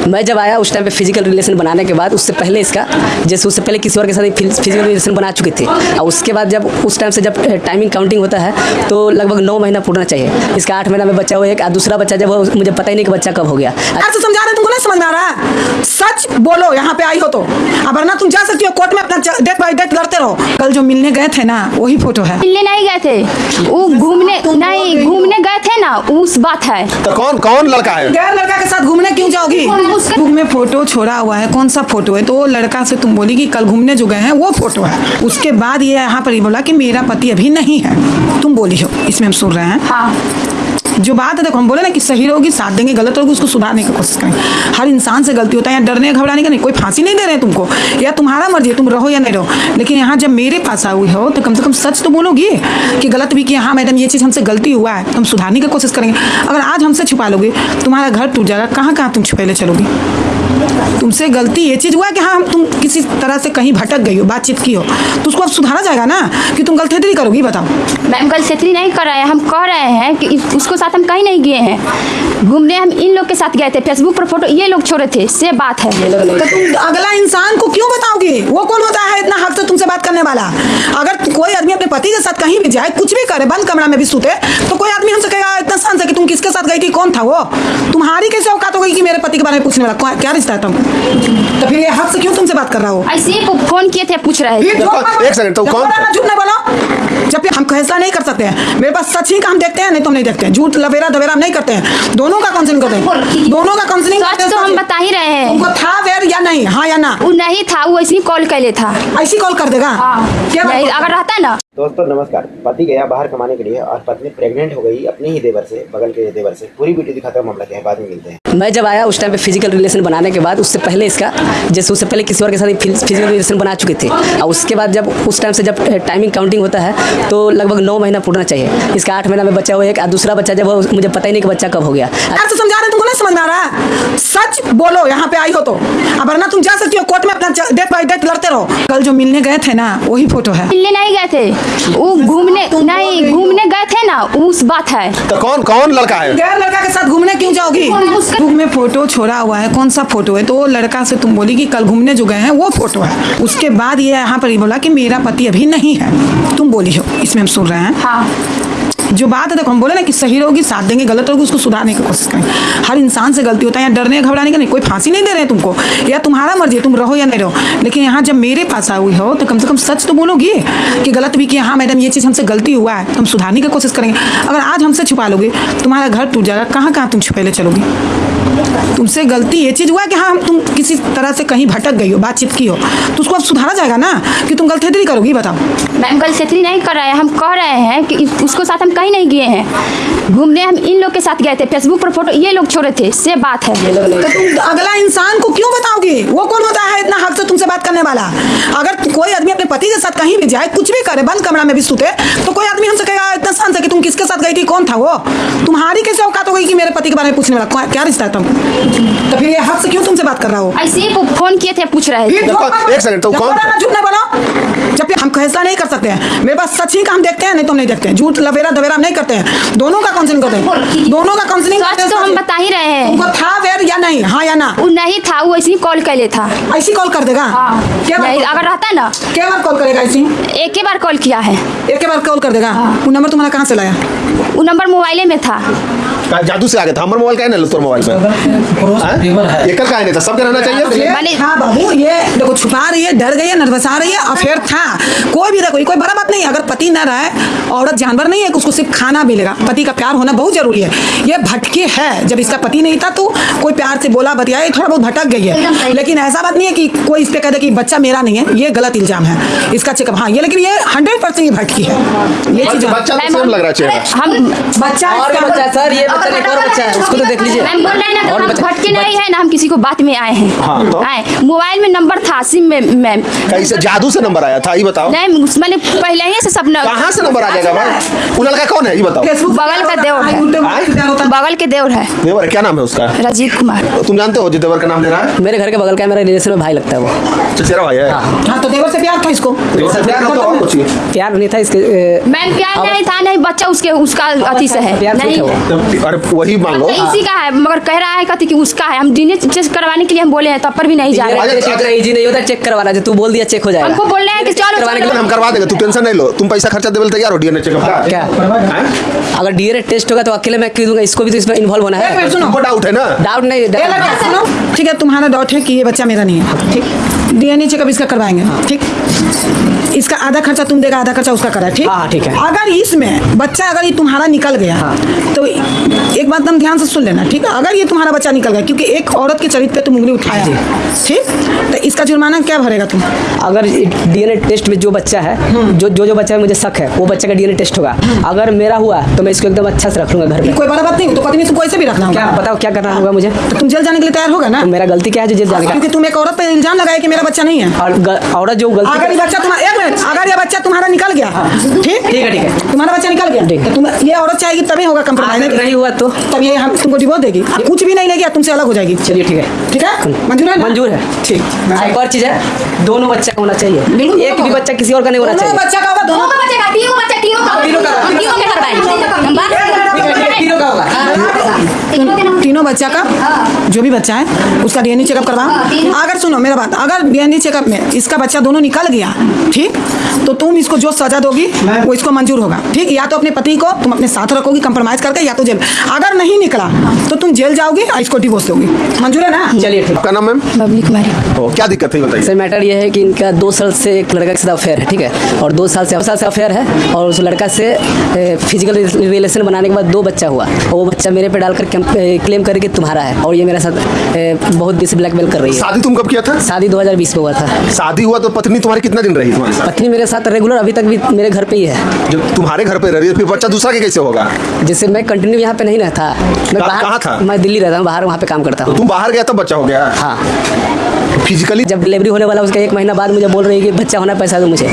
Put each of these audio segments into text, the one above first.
मैं जब आया उस टाइम पे फिजिकल रिलेशन बनाने के बाद उससे पहले इसका जैसे उससे पहले किसी और के साथ फिजिकल रिलेशन बना चुके थे और उसके बाद जब उस टाइम से जब टाइमिंग काउंटिंग होता है तो लगभग 9 महीना पूरना चाहिए। इसका 8 महीना में बच्चा हुआ एक, दूसरा बच्चा जब मुझे पता ही नहीं कि बच्चा कब हो गया। ऐसे समझा रहे तुमको नहीं समझ में आ रहा है? सच बोलो यहाँ पे आई हो तो, वरना तुम जा सकती हो कोर्ट में अपना डेट बाय डेट लड़ते रहो। कल जो मिलने गए थे ना वही फोटो है। मिलने नहीं गए थे, वो घूमने गए थे ना, उस बात है। तो कौन लड़का है? गैर लड़का के साथ घूमने क्यों जाओगी? बुक में फोटो छोड़ा हुआ है, कौन सा फोटो है? तो वो लड़का से तुम बोली कि कल घूमने जो गए हैं वो फोटो है। उसके बाद ये यहाँ पर ही बोला कि मेरा पति अभी नहीं है, तुम बोली हो, इसमें हम सुन रहे हैं। हाँ। जो बात है देखो, हम बोले ना कि सही रहोगी साथ देंगे, गलत होगी उसको सुधारने की कोशिश करेंगे। हर इंसान से गलती होता है, या डरने घबराने का नहीं। कोई फांसी नहीं दे रहे हैं तुमको, या तुम्हारा मर्जी है तुम रहो या नहीं रहो। लेकिन यहाँ जब मेरे पास आई हो तो कम से कम सच तो बोलोगी कि गलत भी किया, हाँ मैडम ये चीज़ हमसे गलती हुआ है, तुम सुधारने की कोशिश करेंगे। अगर आज हमसे छुपा लोगे तुम्हारा घर टूट जाएगा। कहाँ कहाँ तुम छुपैले चलोगी? तुमसे गलती ये चीज़ हुआ कि हाँ तुम किसी तरह से कहीं भटक गई हो, बातचीत की हो, तो उसको अब सुधारा जाएगा ना कि तुम गलती करोगी? बताओ। मैम गलती नहीं कर रहे हैं, हम कह रहे हैं कि उसको साथ हम कहीं नहीं गए हैं घूमने। हम इन लोग के साथ गए थे, फेसबुक पर फोटो ये लोग छोड़े थे, से बात है। तो तुम अगला इंसान को क्यों बताओगे? वो कौन होता है इतना हद से तुमसे बात करने वाला? अगर कोई आदमी अपने पति के साथ कहीं भी जाए, कुछ भी करे, बंद कमरा में भी सूते, तो कोई आदमी हमसे कहेगा इतना शान से कि तुम किसके साथ गई थी, कौन था वो? तुम्हारी कैसे औकात हो गई कि मेरे पति के बारे में पूछने वाला? क्या रिश्ता है तुम? तो फिर ये हद से क्यों तुमसे बात कर रहा हो? ऐसे ही फोन किए थे, पूछ रहे थे। एक सेकंड, तो कौन? झूठ नहीं बोलो। जब हम फैसला नहीं कर सकते हैं, मेरे पास सच ही का हम देखते हैं, नहीं तो हम नहीं देखते हैं। झूठ लवेरा दवेरा हम नहीं करते हैं, दोनों का काउंसलिंग करते हैं, दोनों का काउंसलिंग करते हैं। तो हम बता ही रहे हैं। उनको था वेर या नहीं, हाँ या ना? वो नहीं था, वो ऐसे ही कॉल कर ले था। ऐसी कॉल कर देगा? क्या अगर रहता है ना। दोस्तों नमस्कार। पति गया बाहर कमाने के लिए और पत्नी प्रेग्नेंट हो गई अपने ही देवर से, बगल के देवर से। पूरी वीडियो दिखाता हूँ, मामला क्या है बाद में मिलते हैं। मैं जब आया उस टाइम पे फिजिकल रिलेशन बनाने के बाद उससे पहले इसका जैसे उससे पहले किसी और के साथ फिजिकल रिलेशन बना चुके थे और उसके बाद जब उस टाइम से जब टाइमिंग काउंटिंग होता है तो लगभग 9 महीना पूरना चाहिए। इसका 8 महीना में बच्चा हुआ एक, दूसरा बच्चा जब मुझे पता ही नहीं कि बच्चा कब हो गया। ऐसे समझा रहे तुमको नहीं समझ में आ रहा है? सच बोलो यहाँ पे आई हो तो, वरना तुम जा सकती हो कोर्ट में अपना डेट बाय डेट लड़ते रहो। कल जो मिलने गए थे ना वही फोटो है। मिलने नहीं गए थे, वो घूमने गए थे ना, उस बात है। तो कौन लड़का है? गैर लड़का के साथ घूमने क्यों जाओगी? बुक में फोटो छोड़ा हुआ है, कौन सा फोटो है? तो वो लड़का से तुम बोली कि कल घूमने जो गए हैं वो फोटो है। उसके बाद ये यहाँ पर ही बोला कि मेरा पति अभी नहीं है, तुम बोली हो, इसमें हम सुन रहे हैं। हाँ। जो बात है देखो, हम बोले ना कि सही रहोगी साथ देंगे, गलत होगी उसको सुधारने की कोशिश करेंगे। हर इंसान से गलती होता है, या डरने घबराने का नहीं। कोई फांसी नहीं दे रहे हैं तुमको, या तुम्हारा मर्जी है तुम रहो या नहीं रहो। लेकिन यहाँ जब मेरे पास आई हो तो कम से कम सच तो बोलोगी कि गलत भी किया, हाँ मैडम ये चीज़ हमसे गलती हुआ है, तुम सुधारने की कोशिश करेंगे। अगर आज हमसे छुपा लोगे तुम्हारा घर टूट जाएगा। कहाँ कहाँ तुम छुपैले चलोगी? तुमसे गलती ये चीज़ हुआ कि हाँ तुम किसी तरह से कहीं भटक गई हो, बातचीत की हो, तो उसको अब सुधारा जाएगा ना कि तुम गलती करोगी? बताओ। मैम गलती नहीं कर रहे हैं, हम कह रहे हैं कि उसको साथ हम कहीं नहीं गए हैं घूमने। हम इन लोग के साथ गए थे, फेसबुक पर फोटो ये लोग छोड़े थे, से बात है। तो तुम अगला इंसान को क्यों बताओगे? वो कौन होता है इतना हद से तुमसे बात करने वाला? अगर कोई आदमी अपने पति के साथ कहीं भी जाए, कुछ भी करे, बंद कमरा में भी सूते, तो कोई आदमी हमसे कहेगा इतना शान से कि तुम किसके साथ गई थी, कौन था वो? तुम्हारी कैसे औकात हो गई कि मेरे पति के बारे में पूछने वाला? क्या रिश्ता है तुम? तो फिर ये हद से क्यों तुमसे बात कर रहा हो? ऐसे ही फोन किए थे, पूछ रहे थे। एक सेकंड, तो कौन? झूठ नहीं बोलो। जब हम फैसला नहीं कर सकते हैं, मेरे पास सच ही का हम देखते हैं, नहीं तो हम नहीं देखते हैं। झूठ लवेरा दवेरा हम नहीं करते हैं, दोनों का काउंसलिंग करते हैं, दोनों का काउंसलिंग करते हैं। तो हम बता ही रहे हैं। उनको था वेर या नहीं, हाँ या ना? वो नहीं था, वो ऐसे ही कॉल कर ले था। ऐसी कॉल कर देगा? अगर रहता है ना। क्या बार कॉल करेगा? ऐसी एक ही बार कॉल किया है। एक बार कॉल कर देगा? वो नंबर तुम्हारा कहाँ से लाया? वो नंबर मोबाइले में था। जादू से आ गया था। हमारा मोबाइल का है ना, तोर मोबाइल पे एक का नहीं था, सबका रहना चाहिए। हाँ बाबू, ये देखो छुपा रही है, डर गई है, नर्वसा रही है, अफेयर था। कोई भी देखो, कोई बड़ा बात नहीं। अगर पति ना रहे, औरत जानवर नहीं है कि उसको सिर्फ खाना मिलेगा। पति का प्यार होना बहुत जरूरी है। ये भटकी है, जब इसका पति नहीं था तो कोई प्यार से बोला बतियाए, थोड़ा बहुत भटक गई है। लेकिन ऐसा बात नहीं है कि कोई इस पे कह दे कि बच्चा मेरा नहीं है, ये गलत इल्जाम है। इसका चेकअप हाँ ये, लेकिन ये 100% ये भटकी है। ये चीज बच्चा सेम लग रहा है। हम बच्चा सर, ये बच्चा एक और बच्चा है, उसको तो देख लीजिए। मैम बोल रहे हैं ना, हम भटके नहीं है ना, हम किसी को बात में आए हैं। हाँ, तो? आए मोबाइल में नंबर था, सिम में। मैम कैसे जादू से नंबर आया था ये बताओ? नहीं, मैंने पहले ही से सब कहाँ से नंबर आ जाएगा भाई? वो लड़का कौन है ये बताओ? बगल का देवर है, बगल के देवर है। देवर क्या नाम है उसका? राजीव कुमार। तुम जानते हो जो देवर का नाम ले रहा है? मेरे घर के बगल का, मेरा रिलेशन में भाई लगता है वो। तेरा भाई है? हाँ, तो देवर से प्यार था इसको? प्यार नहीं था इसके। मैम प्यार नहीं था, नहीं बच्चा उसका अति से है प्यार से नहीं है वो। अरे वही मान लो। इसी का है मगर कह रहा है कहती कि उसका है। हम डीएनए टेस्ट करवाने के लिए हम बोले हैं तब पर भी नहीं जा रहे हैं। चेक इजी नहीं होता, चेक करवाना जो तू बोल दिया चेक हो जाएगा। हमको बोल रहे हैं कि चलो करवाने के चलो। हम करवा देंगे, तू टेंशन नहीं लो। तुम पैसा खर्चा देने तैयार हो डीएनए चेकअप का? क्या हैं? अगर डीएनए टेस्ट होगा तो अकेले मैं क्यों दूंगा, इसको भी तो इसमें इन्वॉल्व होना है। तुमको डाउट है ना? डाउट नहीं, सुनो, ठीक है, तुम्हारा डाउट है कि ये बच्चा मेरा नहीं है, ठीक, डीएनए चेकअप इसका करवाएंगे, ठीक, इसका आधा खर्चा तुम देगा, आधा खर्चा उसका करा, ठीक। हाँ, ठीक है। अगर इसमें बच्चा अगर ये तुम्हारा निकल गया तो एक बात तुम ध्यान से सुन लेना, ठीक है। अगर ये तुम्हारा बच्चा निकल गया क्योंकि एक औरत के चरित्र पे तुम उंगली उठाया, ठीक, तो इसका जुर्माना क्या भरेगा तुम? अगर डीएनए टेस्ट में जो बच्चा है, जो बच्चा मुझे शक है वो बच्चे का डीएनए टेस्ट होगा। अगर मेरा हुआ तो मैं इसको एकदम अच्छा से रख लूंगा घर में। कोई बड़ा बात नहीं, तो पत्नी तुमको ऐसे भी रखना होगा। क्या बताओ क्या करना होगा मुझे? तो तुम जेल जाने के लिए तैयार होगा ना? तो मेरा गलती क्या है जो जेल जाने का? क्योंकि तुम एक औरत पे इल्जाम लगाए कि मेरा बच्चा नहीं है। और औरत जो गलती अगर ये बच्चा तुम्हारा, एक मिनट, अगर ये बच्चा तुम्हारा निकल गया, ठीक ठीक है, तुम्हारा बच्चा निकल गया, ठीक है। तो तुम ये औरत चाहेगी तभी होगा कंप्रोमाइज। अगर नहीं हुआ तो तब ये हम तुमको डिवोर्स देगी, कुछ भी नहीं लेगी, तुमसे अलग हो जाएगी। चलिए ठीक है, ठीक है, मंजूर है ना? मंजूर है। ठीक। एक और चीज है, दोनों बच्चा होना चाहिए, बिल्कुल। एक भी बच्चा किसी और का नहीं होना दोनों चाहिए। बच्चा का होगा, दोनों तीनों का तीनों बच्चा का, जो भी बच्चा है उसका डीएनए चेकअप करवा। अगर सुनो मेरा बात, अगर डीएनए चेकअप में इसका बच्चा दोनों निकल गया, ठीक, तो तुम इसको जो सजा दोगी वो इसको मंजूर होगा, ठीक। या तो अपने पति को तुम अपने साथ रखोगी कंप्रोमाइज करके, या तो जेल। अगर नहीं निकला तो तुम जेल जाओगी और इसको डिवोर्स दोगी। मंजूर है ना? चलिए ठीक। आपका नाम मैम? बबली कुमारी। क्या दिक्कत है बताइए। सर मैटर ये है कि इनका 2 साल से एक लड़का के साथ अफेयर है, ठीक है, और 2 साल से अफेयर है, और उस लड़का से फिजिकल रिलेशन बनाने के बाद 2 बच्चा हुआ, और वो बच्चा मेरे पे डालकर क्लेम करके तुम्हारा है, और ये मेरे साथ बहुत बेसी ब्लैकमेल कर रही है। शादी तुम कब किया था? शादी 2020 में हुआ था। शादी हुआ तो पत्नी तुम्हारी कितना दिन रही तुम्हारे साथ? पत्नी मेरे साथ रेगुलर अभी तक भी मेरे घर पे ही है। जब तुम्हारे घर पे रह रही है फिर बच्चा दूसरा के कैसे होगा? जैसे मैं कंटिन्यू यहाँ पे नहीं रहता, मैं कहाँ था? मैं दिल्ली रहता हूँ, बाहर वहाँ पे काम करता हूँ। तुम बाहर गया तब बच्चा हो गया? हाँ। फिजिकली जब डिलीवरी होने वाला उसका 1 महीना बाद मुझे बोल रही है कि बच्चा होना, पैसा दो मुझे।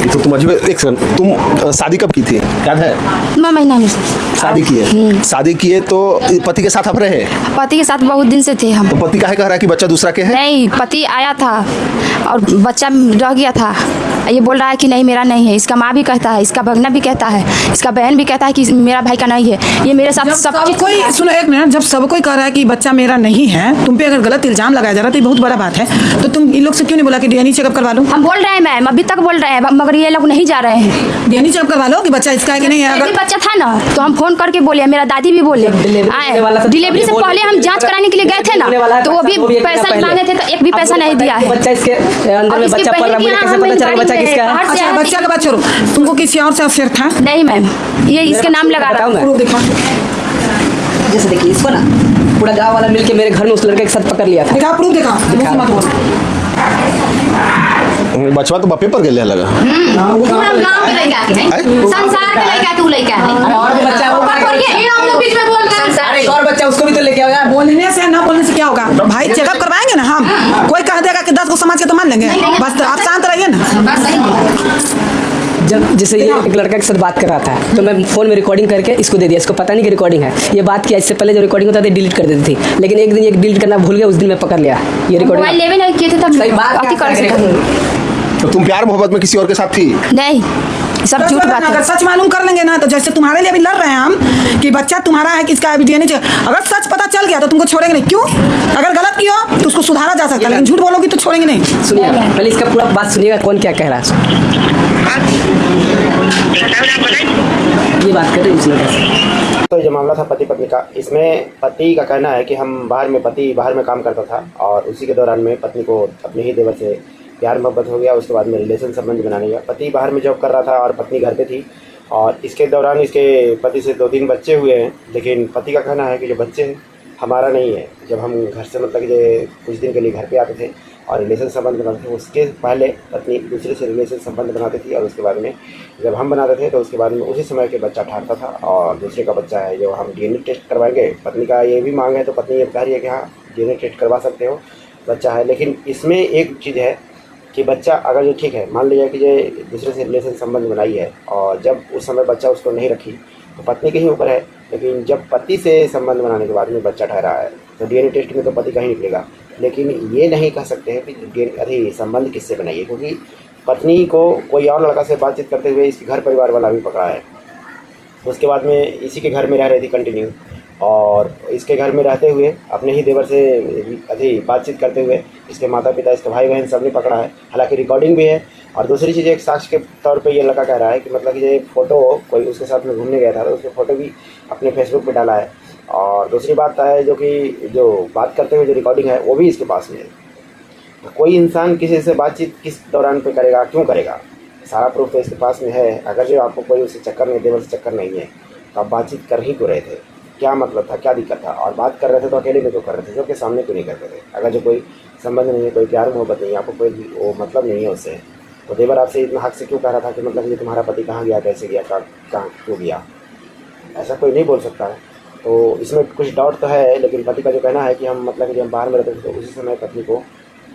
तो तुम अजीब, एक सेकंड, तुम शादी कब की थी याद है? 9 महीना में शादी किए, शादी किए तो पति के साथ आप रहे? पति के साथ बहुत दिन से थे हम। तो पति काहे कह रहा है कि बच्चा दूसरा के है? नहीं, पति आया था और बच्चा रह गया था। ये बोल रहा है कि नहीं मेरा नहीं है। इसका माँ भी कहता है, इसका भगना भी कहता है, इसका बहन भी कहता है कि मेरा भाई का नहीं है। ये मेरे साथ सब कोई, सुनो एक मिनट, जब सब कोई कह रहा है कि बच्चा मेरा नहीं है, तुम पे अगर गलत इल्जाम लगाया जा रहा है तो ये बहुत बड़ा बात है। तो तुम इन लोग से क्यों नहीं बोला कि डीएनए चेकअप करवा लो? हम बोल रहे हैं मैम, अभी तक बोल रहे हैं, मगर ये लोग नहीं जा रहे हैं। डीएनए चेकअप करवा लो कि बच्चा इसका है कि नहीं है। अगर अगर बच्चा था ना तो हम फोन करके बोले, मेरा दादी भी बोले आए। डिलीवरी से पहले हम जांच कराने के लिए गए थे ना, तो वो भी पैसा मांगे थे, तो एक भी पैसा नहीं दिया है। बच्चा इसके अंदर में बच्चा पल रहा, मुझे कैसे पता चलेगा बच्चा किसका है? अच्छा, बच्चा का बात छोड़ो, तुमको किसी और से अफेयर था? नहीं मैम, ये इसके नाम लगा रहा बताऊं है। मैं? दिखा, जैसे देखिए इसको ना पूरा गांव वाला मिलके मेरे घर में उस लड़के के साथ पकड़ लिया था। दिखा प्रूफ, दिखा, मत बोल। बचवा तो पेपर के लिए लगा। पूरा गांव के लड़का है, संसार के लड़का, तू लड़का है। अरे और भी बच्चा होगा, ये हम लोग बीच में बोल रहे हैं। अरे एक और बच्चा उसको भी तो लेके आओ यार। बोलने से ना बोलने से क्या होगा भाई? चेकअप करवाएंगे ना हम। कोई कह देगा कि 10 को समाज के तो मान लेंगे, बस आप शांत रहिए ना। जब जैसे ये एक लड़का के साथ बात कर रहा था तो मैं फोन में रिकॉर्डिंग करके इसको दे दिया। इसको पता नहीं कि रिकॉर्डिंग है। ये बात किया, इससे पहले जो रिकॉर्डिंग होता था डिलीट कर देती थी, लेकिन एक दिन ये डिलीट करना भूल गया, उस दिन मैं पकड़ लिया ये मोबाइल रिकॉर्डिंग। लेवे नहीं किए थे तब सही बात अति कर सकते थे। तो तुम प्यार मोहब्बत में किसी और के साथ थी? नहीं, सब झूठ बात अगर है। सच मालूम कर लेंगे ना, तो जैसे तुम्हारे लिए अभी लड़ रहे हैं हम कि बच्चा तुम्हारा है, किसका डीएनए चेक, अगर सच पता चल गया तो तुमको छोड़ेंगे नहीं। क्यों? अगर गलत किया तो उसको सुधारा जा सकता है, लेकिन झूठ बोलोगी तो छोड़ेंगे नहीं। सुनिए पहले इसका पूरा बात सुनिएगा, कौन क्या कह रहा है। ये बात कर रहे हैं उस लड़के से। तो ये मामला था पति पत्नी का। इसमें पति का कहना है कि हम पति बाहर में काम करता था और उसी के दौरान में पत्नी को अपने ही देवर से प्यार मोहब्बत हो गया। उसके बाद में रिलेशन संबंध बनाने गया। पति बाहर में जॉब कर रहा था और पत्नी घर पे थी, और इसके दौरान इसके पति से 2-3 बच्चे हुए हैं, लेकिन पति का कहना है कि जो बच्चे हैं हमारा नहीं है। जब हम घर से मतलब कि कुछ दिन के लिए घर पे आते थे और रिलेशन संबंध बनाते थे, उसके पहले पत्नी दूसरे से रिलेशन संबंध बनाती थी, और उसके बाद में जब हम बनाते थे तो उसके बाद में उसी समय के बच्चा ठहरता था और दूसरे का बच्चा है जो हम डीएनए टेस्ट करवाएंगे। पत्नी का ये भी मांग है, तो पत्नी ये कह रही है कि हाँ डीएनए टेस्ट करवा सकते हो, बच्चा है। लेकिन इसमें एक चीज़ है कि बच्चा अगर जो ठीक है, मान लीजिए कि जो दूसरे से रिलेशन संबंध बनाई है और जब उस समय बच्चा उसको नहीं रखी तो पत्नी के ही ऊपर है, लेकिन जब पति से संबंध बनाने के बाद में बच्चा ठहरा है तो डीएनए टेस्ट में तो पति का ही निकलेगा। लेकिन ये नहीं कह सकते हैं कि संबंध किससे बनाइए, क्योंकि पत्नी को कोई और लड़का से बातचीत करते हुए इसके घर परिवार वाला भी पकड़ा है। उसके बाद में इसी के घर में रह रही थी कंटिन्यू, और इसके घर में रहते हुए अपने ही देवर से अभी बातचीत करते हुए इसके माता पिता, इसके भाई बहन सब ने पकड़ा है। हालांकि रिकॉर्डिंग भी है। और दूसरी चीज़, एक साक्ष्य के तौर पे ये लड़का कह रहा है कि मतलब कि ये फ़ोटो कोई उसके साथ में घूमने गया था तो उसके फ़ोटो भी अपने फेसबुक पे डाला है। और दूसरी बात है जो बात करते हुए जो रिकॉर्डिंग है वो भी इसके पास में है। तो कोई इंसान किसी से बातचीत किस दौरान पे करेगा, क्यों करेगा? सारा प्रूफ तो इसके पास में है। अगर जो आपको कोई उससे चक्कर नहीं, देवर से चक्कर नहीं है, तो आप बातचीत कर ही क्यों रहे थे? क्या मतलब था, क्या दिक्कत था? और बात कर रहे थे तो अकेले में क्यों कर रहे थे, सबके सामने क्यों नहीं करते थे? अगर जो कोई संबंध नहीं है, कोई प्यार मोहब्बत नहीं है, आपको कोई वो मतलब नहीं है उससे, तो देवर आपसे इतना हक से क्यों कह रहा था कि मतलब ये तुम्हारा पति कहाँ गया, कैसे गया, कहाँ क्यों गया? ऐसा कोई नहीं बोल सकता है। तो इसमें कुछ डाउट तो है, लेकिन पति का जो कहना है कि हम मतलब कि हम बाहर में रहते थे तो उसी समय पत्नी को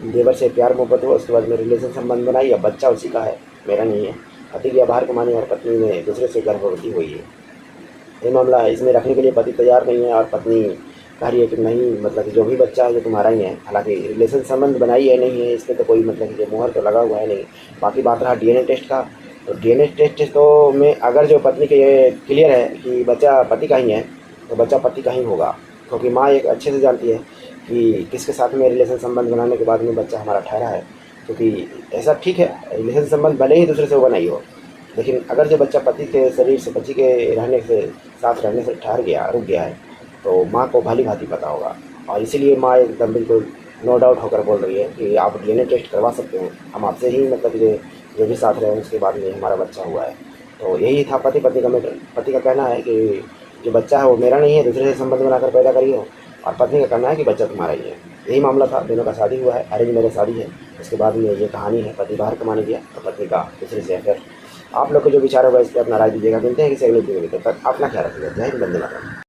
देवर से प्यार मोहब्बत हुआ, उसके बाद में रिलेशन संबंध बनाई, या बच्चा उसी का है, मेरा नहीं है। पति गया बाहर कमाने और पत्नी में दूसरे से गर्भवती हुई है। ये मामला है। इसमें रखने के लिए पति तैयार नहीं है और पत्नी कह रही है कि नहीं, मतलब कि जो भी बच्चा है जो तुम्हारा ही है। हालांकि रिलेशन संबंध बनाई है नहीं है, इसमें तो कोई मतलब कि मोहर तो लगा हुआ है नहीं। बाकी बात रहा डीएनए टेस्ट का, तो डीएनए टेस्ट तो में अगर जो पत्नी के ये क्लियर है कि बच्चा पति का ही है, तो बच्चा पति का ही होगा। क्योंकि माँ एक अच्छे से जानती है कि किसके साथ में रिलेशन संबंध बनाने के बाद में बच्चा हमारा ठहरा है। क्योंकि ऐसा ठीक है, रिलेशन संबंध भले ही दूसरे से वो बनाई हो, लेकिन अगर जो बच्चा पति के शरीर से, पति के रहने से, साथ रहने से ठहर गया, रुक गया है, तो माँ को भली भांति पता होगा। और इसीलिए माँ एकदम बिल्कुल नो डाउट होकर बोल रही है कि आप डीएनए टेस्ट करवा सकते हो, हम आपसे ही मतलब जो भी साथ रहे उसके बाद में हमारा बच्चा हुआ है। तो यही था पति का मैटर। पति का कहना है कि जो बच्चा है वो मेरा नहीं है, दूसरे से संबंध बनाकर पैदा करी हो, और पत्नी का कहना है कि बच्चा तुम्हारा ही है। यही मामला था। दोनों का शादी हुआ है, अरेंज मैरिज शादी है। उसके बाद में ये कहानी है, पति बाहर कमाने गया तो पत्नी का दूसरे से अफेयर। आप लोग को जो विचार होगा इस पर अपना राय दीजिएगा। मिलते हैं किसी अगले वीडियो में, तब तक अपना ख्याल रखिएगा। जय हिंद, वंदे मातरम।